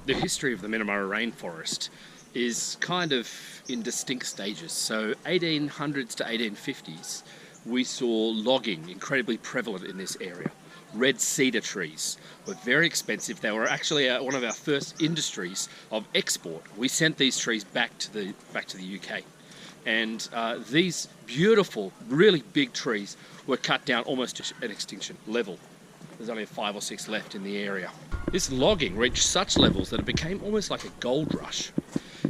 The history of the Minnamurra rainforest is kind of in distinct stages. So 1800s to 1850s, we saw logging incredibly prevalent in this area. Red cedar trees were very expensive. They were actually one of our first industries of export. We sent these trees back to the UK. And these beautiful, really big trees were cut down almost to an extinction level. There's only 5 or 6 left in the area. This logging reached such levels that it became almost like a gold rush.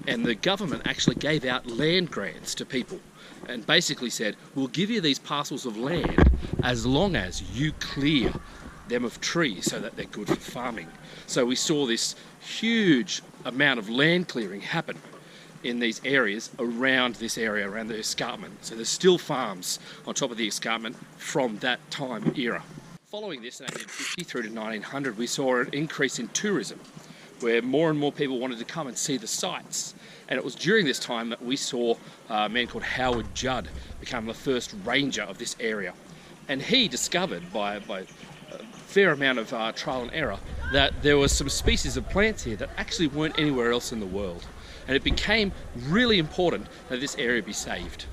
And the government actually gave out land grants to people and basically said, we'll give you these parcels of land as long as you clear them of trees so that they're good for farming. So we saw this huge amount of land clearing happen in these areas around this area, around the escarpment. So there's still farms on top of the escarpment from that time era. Following this in 1850 through to 1900, we saw an increase in tourism, where more and more people wanted to come and see the sights. And it was during this time that we saw a man called Howard Judd become the first ranger of this area. And he discovered by a fair amount of trial and error that there was some species of plants here that actually weren't anywhere else in the world. And it became really important that this area be saved.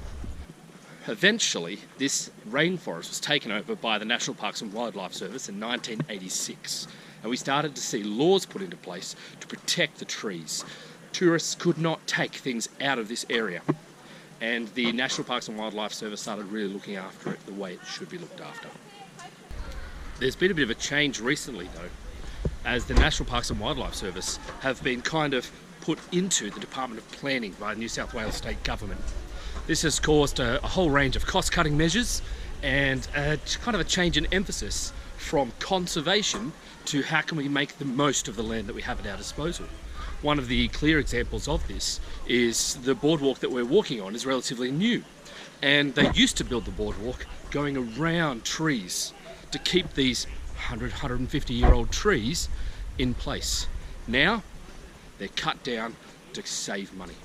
Eventually, this rainforest was taken over by the National Parks and Wildlife Service in 1986. And we started to see laws put into place to protect the trees. Tourists could not take things out of this area. And the National Parks and Wildlife Service started really looking after it the way it should be looked after. There's been a bit of a change recently though, as the National Parks and Wildlife Service have been kind of put into the Department of Planning by the New South Wales State Government. This has caused a whole range of cost-cutting measures and kind of a change in emphasis from conservation to how can we make the most of the land that we have at our disposal. One of the clear examples of this is the boardwalk that we're walking on is relatively new, and they used to build the boardwalk going around trees to keep these 150-year-old trees in place. Now they're cut down to save money.